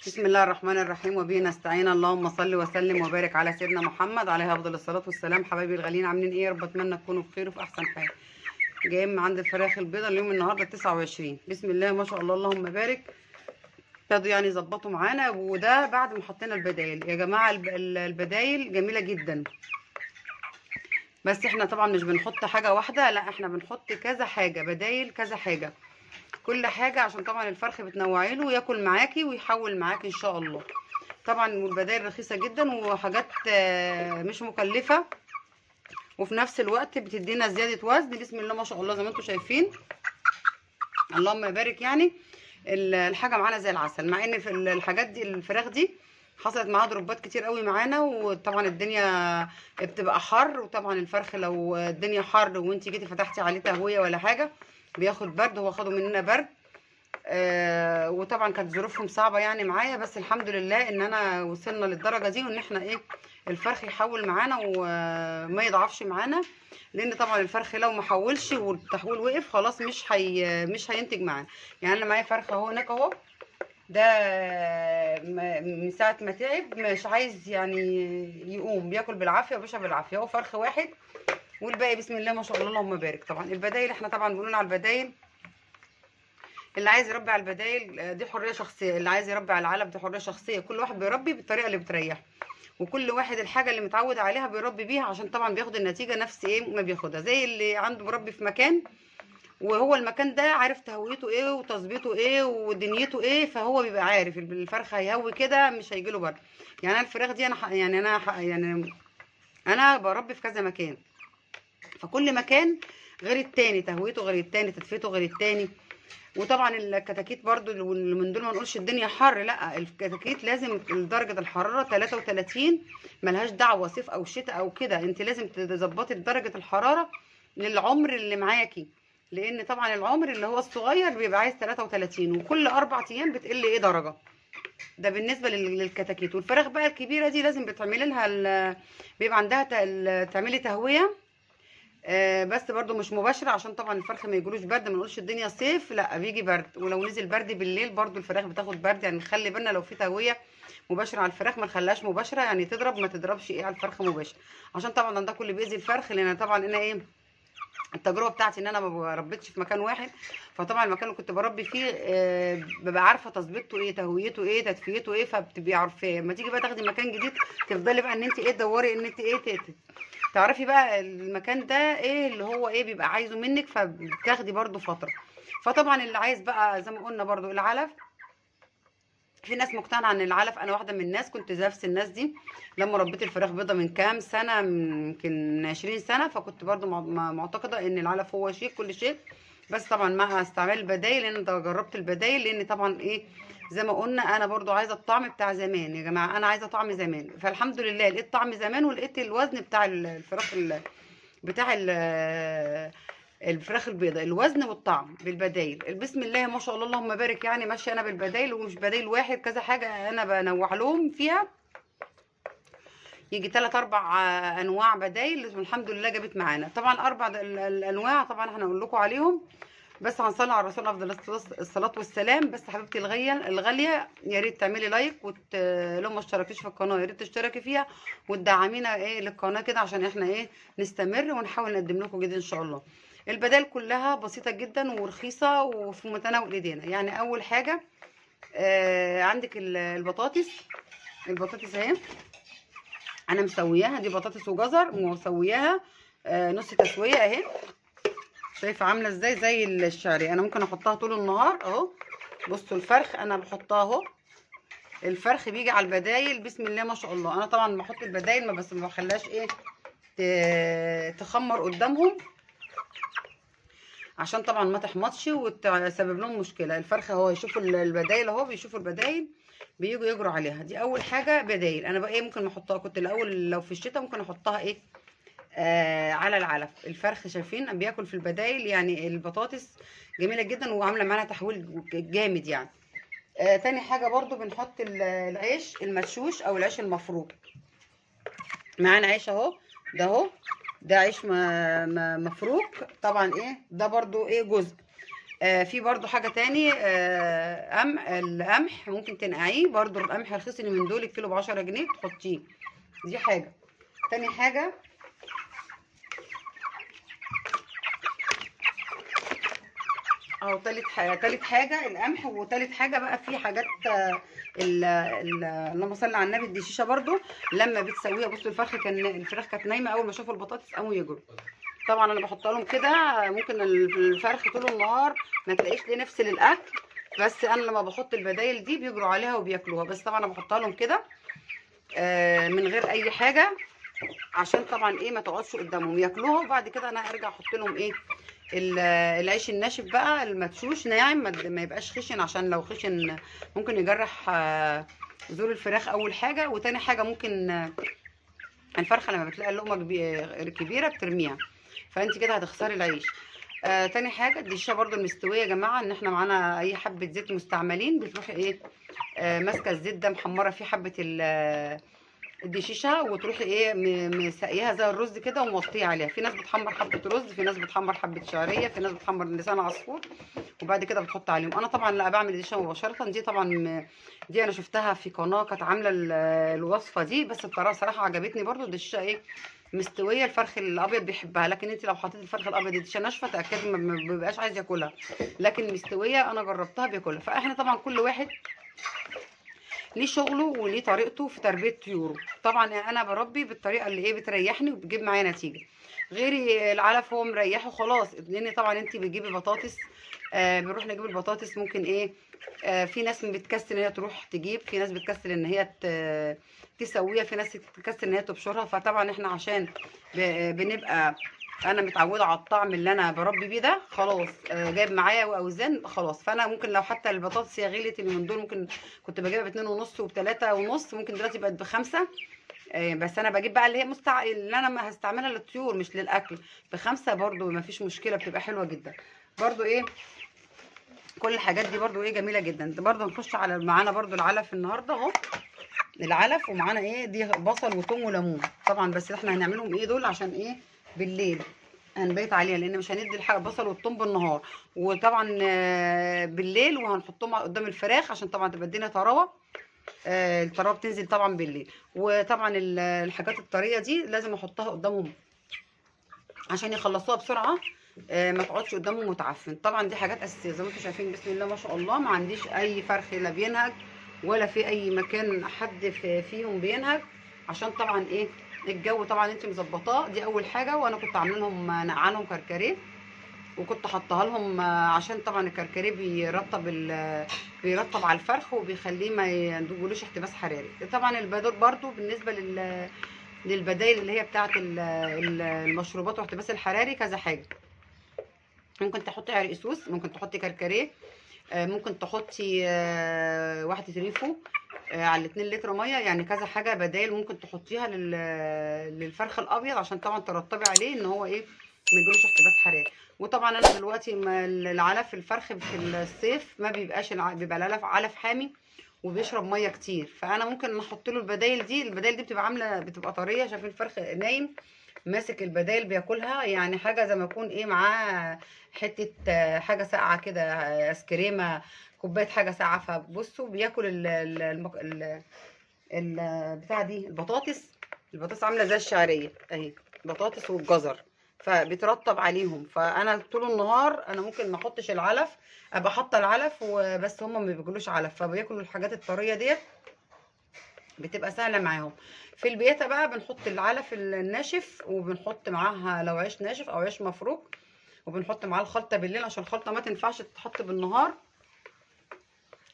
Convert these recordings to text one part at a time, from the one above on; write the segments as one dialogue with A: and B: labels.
A: بسم الله الرحمن الرحيم وبه نستعين. اللهم صل وسلم وبارك على سيدنا محمد عليه افضل الصلاه والسلام. حبايبي الغاليين عاملين ايه؟ يا رب اتمنى تكونوا بخير وفي احسن حال. جايين من عند الفراخ البيضاء اليوم النهارده 29. بسم الله ما شاء الله اللهم بارك. ابتدوا يعني يظبطوا معانا، وده بعد ما حطينا البدايل. يا جماعه البدايل جميله جدا، بس احنا طبعا مش بنحط حاجه واحده، لا احنا بنحط كذا حاجه بدايل، كذا حاجه كل حاجه، عشان طبعا الفرخ بتنوعي له وياكل معاكي ويحول معاكي ان شاء الله. طبعا والبدائل رخيصه جدا وحاجات مش مكلفه، وفي نفس الوقت بتدينا زياده وزن. بسم الله ما شاء الله زي ما انتم شايفين، اللهم بارك. يعني الحاجه معانا زي العسل، مع ان في الحاجات دي الفراخ دي حصلت معاها ضربات كتير قوي معانا، وطبعا الدنيا بتبقى حر، وطبعا الفرخ لو الدنيا حر وانت جيتي فتحتي عليه تهويه ولا حاجه بياخد برد. هو خدوا مننا برد، وطبعا كانت ظروفهم صعبه يعني معايا، بس الحمد لله ان انا وصلنا للدرجه دي، وان احنا ايه الفرخ يحول معانا وما يضعفش معانا. لان طبعا الفرخ لو ما حولش والتحويل وقف خلاص مش هينتج معانا. يعني انا معايا فرخ اهو هناك اهو، ده من ساعه ما تعب مش عايز يعني يقوم، بياكل بالعافيه وبيشرب بالعافيه. هو فرخ واحد والباقي بسم الله ما شاء الله اللهم بارك. طبعا البدايل احنا طبعا بنقول على البدايل، اللي عايز يربي على البدايل دي حريه شخصيه، اللي عايز يربي على العلب دي حريه شخصيه. كل واحد بيربي بالطريقه اللي بتريحه، وكل واحد الحاجه اللي متعود عليها بيربي بيها، عشان طبعا بياخد النتيجه نفس ايه ما بياخدها. زي اللي عنده مربي في مكان، وهو المكان ده عارف تهويته ايه وتظبيطه ايه ودنيته ايه، فهو بيبقى عارف الفرخ هيهوي كده مش هيجيله برد. يعني انا الفراخ دي يعني انا بربي في كذا مكان، فكل مكان غير التاني، تهويته غير التاني، تدفيته غير التاني. وطبعا الكتاكيت برضو اللي من دول ما نقولش الدنيا حر، لا الكتاكيت لازم درجة الحرارة 33، ملهاش دعوة صيف او شتاء او كده، انت لازم تظبطي درجة الحرارة للعمر اللي معاكي. لان طبعا العمر اللي هو الصغير بيبقى عايز 33، وكل 4 ايام بتقل ايه درجة. ده بالنسبة للكتاكيت. والفراخ بقى الكبيرة دي لازم بتعملي لها بيبقى عندها تعملي تهوية، بس برضو مش مباشرة، عشان طبعا الفرخ ما يجيلوش برد. ما نقولش الدنيا صيف لا بيجي برد، ولو نزل برد بالليل برضو الفراخ بتاخد برد. يعني نخلي بالنا لو في تهوية مباشرة على الفراخ ما نخليهاش مباشرة، يعني تضرب ما تضربش ايه على الفرخ مباشر، عشان طبعا ده كله بيأذي الفرخ. لان طبعا انا ايه التجربه بتاعتي ان انا ما ربيتش في مكان واحد، فطبعا المكان اللي كنت بربي فيه ببقى عارفه تظبيطه ايه، تهويته ايه، تدفيته ايه، فبتبقي عارفاه. لما تيجي بقى تاخدي مكان جديد تفضلي بقى ان انت ايه تدوري ان انت ايه تعرفي بقى المكان ده ايه اللي هو ايه بيبقى عايزه منك، فبتاخدي برضو فتره. فطبعا اللي عايز بقى زي ما قلنا برضو العلف، في ناس مقتنعه ان العلف، انا واحده من الناس كنت نفس الناس دي لما ربيت الفراخ بيضه من كام سنه، يمكن 20 سنه، فكنت برضو معتقده ان العلف هو شيء كل شيء. بس طبعا مع استعمال البدايل، لان ده جربت البدايل، لان طبعا ايه زي ما قلنا انا برضو عايزه الطعم بتاع زمان. يا جماعه انا عايزه طعم زمان، فالحمد لله لقيت طعم زمان، ولقيت الوزن بتاع الفراخ بتاع الفراخ البيضاء، الوزن والطعم بالبدايل. بسم الله ما شاء الله اللهم بارك. يعني ماشيه انا بالبدايل، ومش بدايل واحد كذا حاجه انا بنوع لهم فيها، يجي 3 4 انواع بدايل، والحمد لله جابت معانا. طبعا اربع الانواع طبعا احنا هنقول لكم عليهم، بس هنصلي على الرسول افضل الصلاه والسلام. بس حبيبتي الغاليه يا ريت تعملي لايك لو ما اشتركتيش في القناه يا ريت تشتركي فيها وتدعمينا ايه للقناه كده، عشان احنا ايه نستمر ونحاول نقدم لكم جديد ان شاء الله. البدائل كلها بسيطه جدا ورخيصه وفي متناول ايدينا. يعني اول حاجه عندك البطاطس. البطاطس اهي انا مسوياها، دي بطاطس وجزر مسوياها نص تسويه اهي، شايفه عامله ازاي زي الشعريه. انا ممكن احطها طول النهار اهو. بصوا الفرخ انا بحطها اهو، الفرخ بيجي على البدايل بسم الله ما شاء الله. انا طبعا بحط البدايل ما بس ما بخليهاش ايه تخمر قدامهم، عشان طبعا ما تحمضش وتسبب لهم مشكله. الفرخ اهو يشوفوا البدايل اهو، بيشوفوا البدايل بييجوا يجروا عليها. دي اول حاجه بدايل. انا بقى ايه ممكن احطها، كنت الاول لو في الشتاء ممكن احطها ايه على العلف. الفرخ شايفين بياكل في البدايل. يعني البطاطس جميله جدا وعامله معانا تحويل جامد يعني. تاني حاجه برضو بنحط العيش المدشوش او العيش المفروم. معانا عيش اهو، ده اهو ده عيش مفروك طبعا ايه، ده برضو ايه جزء. في برضو حاجة تاني، القمح ممكن تنقعيه برضو. القمح رخيص اللي من دول، الكيلو ب10 جنيه تحطيه. دي حاجة. تاني حاجة او تالت حاجة القمح. وتالت حاجة بقى في حاجات اللهم صل على النبي، دي شيشة برضو لما بتسويها. بصوا الفراخ كانت نايمة، اول ما شافوا البطاطس قاموا يجروا. طبعا انا بحط لهم كده، ممكن الفرخ طول النهار ما تلاقيش ليه نفس للاكل، بس انا لما بحط البدايل دي بيجروا عليها وبياكلوها. بس طبعا انا بحطها لهم كده من غير اي حاجه، عشان طبعا ايه ما تقعدش قدامهم ياكلوها. وبعد كده انا هرجع احط لهم ايه العيش الناشف بقى المدشوش ناعم، ما يبقاش خشن، عشان لو خشن ممكن يجرح زور الفراخ اول حاجه. وتاني حاجه ممكن الفرخه لما بتلاقي اللقمه كبيره بترميها، فانت كده هتخسري العيش. تاني حاجه الدشاشه برضو المستويه يا جماعه، ان احنا معانا اي حبه زيت مستعملين، بتروحي ايه ماسكه الزيت ده محمره فيه حبه الدشيشه، وتروحي ايه مسقياها زي الرز كده وموطيه عليها. في ناس بتحمر حبه رز، في ناس بتحمر حبه شعريه، في ناس بتحمر لسان عصفور، وبعد كده بتحط عليهم. انا طبعا لا بعمل الدشيشه مباشره. دي طبعا دي انا شفتها في قناه كانت عامله الوصفه دي، بس بطريقه صراحه عجبتني برضو. الدشيشه ايه مستويه، الفرخ الابيض بيحبها، لكن انت لو حطيتي الفرخ الابيض الدشيشه ناشفه تاكدي ما بيبقاش عايز ياكلها، لكن مستويه انا جربتها بياكلها. فاحنا طبعا كل واحد ليه شغله وليه طريقته في تربيه طيوره. طبعا انا بربي بالطريقه اللي ايه بتريحني وبتجيب معايا نتيجه. غيري العلف هو مريحه خلاص، لان طبعا انت بتجيبي بطاطس، بنروح نجيب البطاطس ممكن ايه في ناس بتكسل ان هي تروح تجيب، في ناس بتكسل ان هي تسويها، في ناس بتكسل ان هي تبشرها. فطبعا احنا عشان بنبقى انا متعوده على الطعم اللي انا بربي بيه ده، خلاص جايب معايا اوزان خلاص. فانا ممكن لو حتى البطاطس هي غليت اللي من دول، ممكن كنت بجيبها ب2.5 وب3.5، ممكن دلوقتي بقت ب5. بس انا بجيب بقى اللي هي اللي انا هستعملها للطيور مش للاكل، ب5 برضو ما فيش مشكله، بتبقى حلوه جدا برضو ايه. كل الحاجات دي برضو ايه جميله جدا. برضو هنخش على معانا برضو العلف النهارده اهو، العلف ومعانا ايه دي بصل وثوم وليمون طبعا. بس احنا هنعملهم ايه دول عشان ايه بالليل هنبيت عليها، لان مش هندي الحاجه البصل والثوم بالنهار، وطبعا بالليل وهنحطهم قدام الفراخ عشان طبعا تبقى الدنيا طراوه. الطراوه بتنزل طبعا بالليل. وطبعا الحاجات الطريه دي لازم احطها قدامهم عشان يخلصوها بسرعه، ما تقعدش قدامهم متعفن. طبعا دي حاجات اساسيه زي ما انتم شايفين، بسم الله ما شاء الله. ما عنديش اي فرخ لا بينهج ولا في اي مكان حد فيهم بينهج، عشان طبعا ايه الجو طبعا انت مظبطاه. دي اول حاجه. وانا كنت عامله لهم نقع لهم كركديه، وكنت حاطاها لهم عشان طبعا الكركديه بيرطب على الفرخ وبيخليه ما يجيلوش احتباس حراري. طبعا البدور برضو بالنسبه للبدائل اللي هي بتاعه المشروبات واحتباس الحراري كذا حاجه. ممكن تحطي عرقسوس، ممكن تحطي كركديه، ممكن تحطي واحده ريفو على 2 لتر ميه، يعني كذا حاجه بدائل ممكن تحطيها للفرخ الابيض عشان طبعا ترطبي عليه ان هو ايه ما يجيلوش احتباس حراري. وطبعا انا دلوقتي العلف الفرخ في الصيف ما بيبقاش بيبقى العلف علف حامي وبيشرب ميه كتير، فانا ممكن احط له البدائل دي بتبقى عامله بتبقى طريه. شايفين الفرخ نايم ماسك البدائل بياكلها، يعني حاجه زي ما يكون ايه معاه حته حاجه ساقعه كده، اسكريمه، كوبايه حاجه ساقعه. فبصوا بياكل بتاع دي البطاطس عامله زي الشعريه اهي، بطاطس والجزر، فبيترطب عليهم. فانا طول النهار انا ممكن ما احطش العلف، ابقى حاطه العلف وبس، هم ما بياكلوش علف فبياكلوا الحاجات الطريه ديت، بتبقى سهله معاهم. في البيتا بقى بنحط العلف الناشف وبنحط معاها لو عيش ناشف او عيش مفروك، وبنحط معاه الخلطه بالليل عشان الخلطه ما تنفعش تتحط بالنهار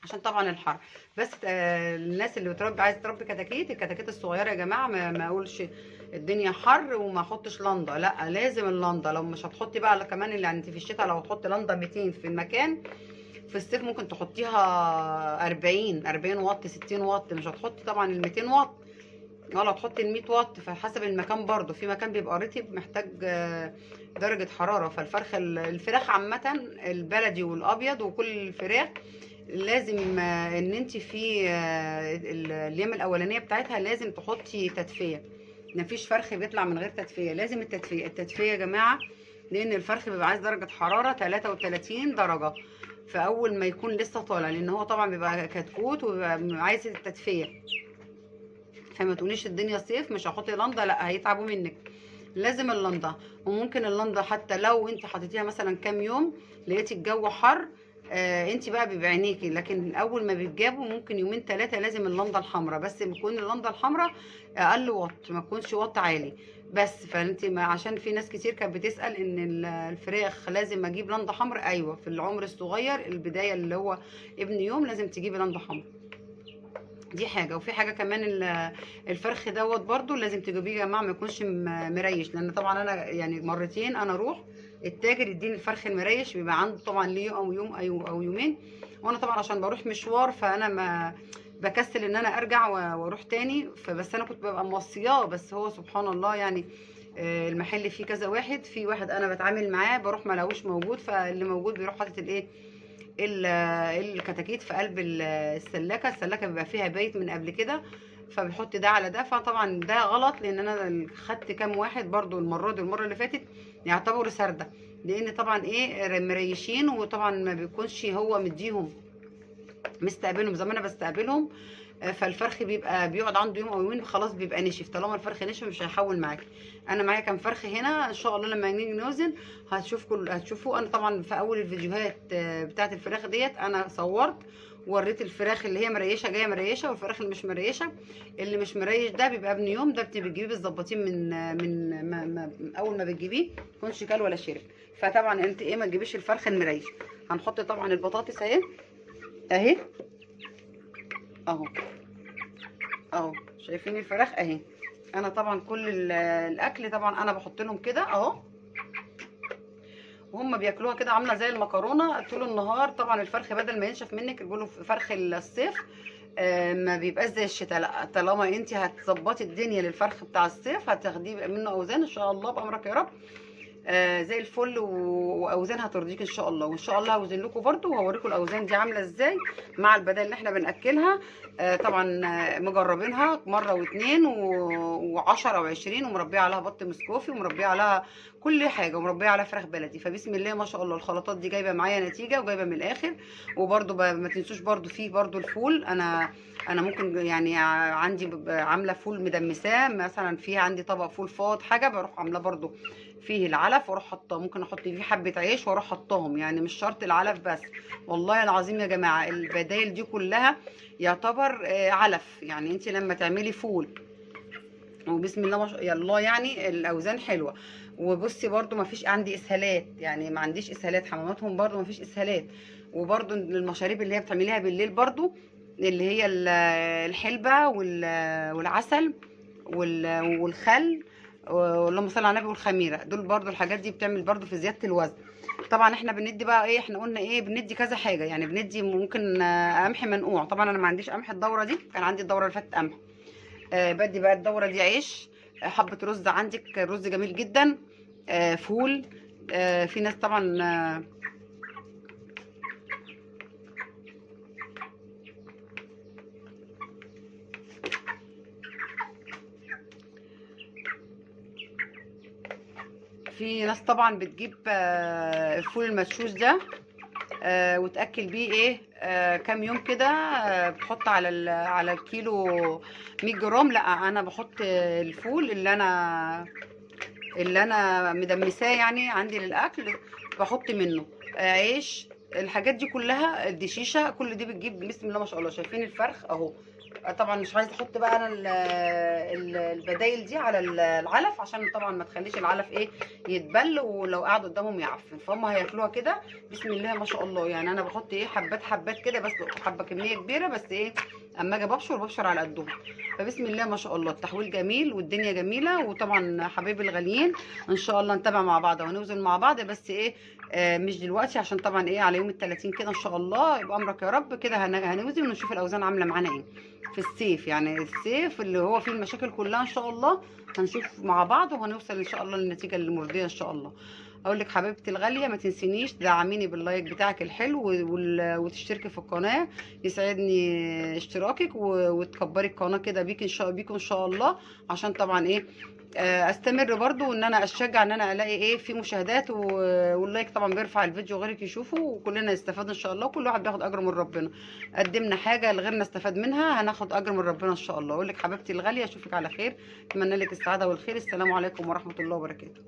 A: عشان طبعا الحر. بس الناس اللي بتربي عايزه تربي كتاكيت، الكتاكيت الصغيره يا جماعه ما اقولش الدنيا حر وما احطش لنده، لا لازم اللنده. لو مش هتحطي بقى كمان اللي انت في الشتاء لو هتحطي لنده 200 في المكان، في الصيف ممكن تحطيها 40 واط 60 واط، مش هتحطي طبعا ال 200 واط ولا تحطي ال 100 واط. فحسب المكان برضو، في مكان بيبقى رطب محتاج درجه حراره. الفراخ عامه البلدي والابيض وكل الفراخ لازم ان انت في الايام الاولانيه بتاعتها لازم تحطي تدفئه. مفيش فرخ بيطلع من غير تدفئه، لازم التدفئه يا جماعه لان الفرخ بيبقى عايز درجه حراره 33 درجه فاول ما يكون لسه طالع، لان هو طبعا بيبقى كتكوت وبيبقى عايز التدفئه. فما تقوليش الدنيا صيف مش هحط لنده، لا هيتعبوا منك، لازم اللنده. وممكن اللنده حتى لو انت حطيتيها مثلا كام يوم لقيتي الجو حر، انت بقى بعينيكي، لكن اول ما بيتجابوا ممكن يومين ثلاثه لازم اللنده الحمراء، بس بتكون اللنده الحمراء اقل وط، ما تكونش وط عالي بس. فانت عشان في ناس كتير كانت بتسال ان الفراخ لازم اجيب لنده حمراء، ايوه في العمر الصغير البدايه اللي هو ابن يوم لازم تجيبي لنده حمراء، دي حاجه. وفي حاجه كمان الفرخ دوت برضو لازم تجيبيه يا جماعه ما يكونش مريش، لان طبعا انا يعني مرتين انا اروح التاجر يديني الفرخ المريش، بيبقى عنده طبعا ليه او يوم او يومين، وانا طبعا عشان بروح مشوار فانا ما بكسل ان انا ارجع واروح تاني، فبس انا كنت ببقى موصياه، بس هو سبحان الله يعني المحل فيه كذا واحد، في واحد انا بتعامل معاه بروح ما لاقوش موجود، فاللي موجود بيروح حاطط الايه الكتاكيت في قلب السلاكه بيبقى فيها بايت من قبل كده، فبيحط ده على ده. فطبعا ده غلط، لان انا خدت كام واحد برضو المره دي والمره اللي فاتت يعتبروا سرده، لان طبعا ايه مريشين، وطبعا ما بيكونش هو مديهم مستقبلهم زي ما انا بستقبلهم، فالفرخ بيبقى بيقعد عنده يوم او يومين خلاص بيبقى نشف، طالما الفرخ نشف مش هيحول معاكي. انا معايا كام فرخ هنا ان شاء الله لما نيجي نوزن هتشوفوا. انا طبعا في اول الفيديوهات بتاعت الفراخ ديت انا صورت وريت الفراخ اللي هي مريشه جايه مريشه، والفراخ اللي مش مريشه. اللي مش مريش ده بيبقى ابن يوم، ده بتجيبيه بالظباطين من اول ما بتجيبيه يكونش كل ولا شرب. فطبعا انت ايه ما تجيبيش الفرخ المريش. هنحط طبعا البطاطس اهي اهو شايفين الفراخ اهي. انا طبعا كل الاكل طبعا انا بحط لهم كده اهو، وهم بياكلوها كده عامله زي المكرونه طول النهار. طبعا الفرخ بدل ما ينشف منك بيقولوا فرخ الصيف ما بيبقاش زي الشتاء، لا طالما انت هتظبطي الدنيا للفرخ بتاع الصيف هتاخديه منه اوزان ان شاء الله بامرك يا رب زي الفل، واوزان هترضيك ان شاء الله. وان شاء الله هوزن لكم برده وهوريكم الاوزان دي عامله ازاي مع البدائل اللي احنا بناكلها. طبعا مجربينها مره واثنين و10 و20، ومربيه عليها بط مسكوفي، ومربيه عليها كل حاجه، ومربيه عليها فراخ بلدي. فبسم الله ما شاء الله الخلطات دي جايبه معايا نتيجه وجايبه من الاخر. وبرده ما تنسوش برده في برده الفول، انا ممكن يعني عندي عامله فول مدمساه مثلا، في عندي طبق فول فاض حاجه بروح عاملاه برده فيه العلف واروح حاطاه، ممكن احط فيه حبه عيش واروح حطاهم، يعني مش شرط العلف بس. والله العظيم يا جماعه البدايل دي كلها يعتبر علف، يعني انت لما تعملي فول وبسم الله ما شاء الله يعني الاوزان حلوه. وبصي برده ما فيش عندي اسهالات، يعني ما عنديش اسهالات، حماماتهم برده ما فيش اسهالات. وبرده المشاريب اللي هي بتعمليها بالليل برده اللي هي الحلبه والعسل والخل اللهم صل على النبي والخميره، دول برده الحاجات دي بتعمل برده في زياده الوزن. طبعا احنا بندي بقى ايه، احنا قلنا ايه بندي كذا حاجه، يعني بندي ممكن قمح منقوع. طبعا انا ما عنديش قمح الدوره دي، كان عندي الدوره اللي فاتت قمح. بدي بقى الدوره دي عيش، حبه رز، عندك رز جميل جدا، فول. في ناس طبعا طبعا بتجيب الفول المدشوش ده وتاكل بيه ايه كام يوم كده، بتحط على الكيلو 100 جرام. لا انا بحط الفول اللي انا مدمساه يعني عندي للاكل، بحط منه عيش، الحاجات دي كلها، الدشيشه، كل دي بتجيب بسم الله ما شاء الله. شايفين الفرخ اهو. طبعا مش عايزه احط بقى انا البدايل دي على العلف، عشان طبعا ما تخليش العلف ايه يتبل، ولو قعد قدامهم يعفن، فهم هياكلوها كده بسم الله ما شاء الله. يعني انا بحط ايه حبات كده بس، حبه كميه كبيره بس ايه، اما اجي ببشر على قدهم. فبسم الله ما شاء الله التحويل جميل والدنيا جميله. وطبعا حبايبي الغاليين ان شاء الله نتابع مع بعض وهنوزن مع بعض، بس ايه مش دلوقتي عشان طبعا ايه على يوم ال30 كده ان شاء الله يبقى امرك يا رب كده هنوزن ونشوف الاوزان عامله معانا ايه في الصيف. يعني الصيف اللي هو فيه المشاكل كلها ان شاء الله هنشوف مع بعض، وهنوصل ان شاء الله للنتيجه المرضيه ان شاء الله. اقول لك حبيبتي الغاليه ما تنسينيش تدعميني باللايك بتاعك الحلو وتشتركي في القناه. يسعدني اشتراكك وتكبري القناه كده بيكم ان شاء الله، عشان طبعا ايه استمر برضو ان انا اشجع ان انا الاقي ايه في مشاهدات واللايك طبعا بيرفع الفيديو غيرك يشوفه وكلنا نستفاد ان شاء الله، كل واحد بياخد اجر من ربنا. قدمنا حاجه لغيرنا استفاد منها هناخد اجر من ربنا ان شاء الله. اقول لك حبيبتي الغاليه اشوفك على خير، اتمنى لك السعاده والخير. السلام عليكم ورحمه الله وبركاته.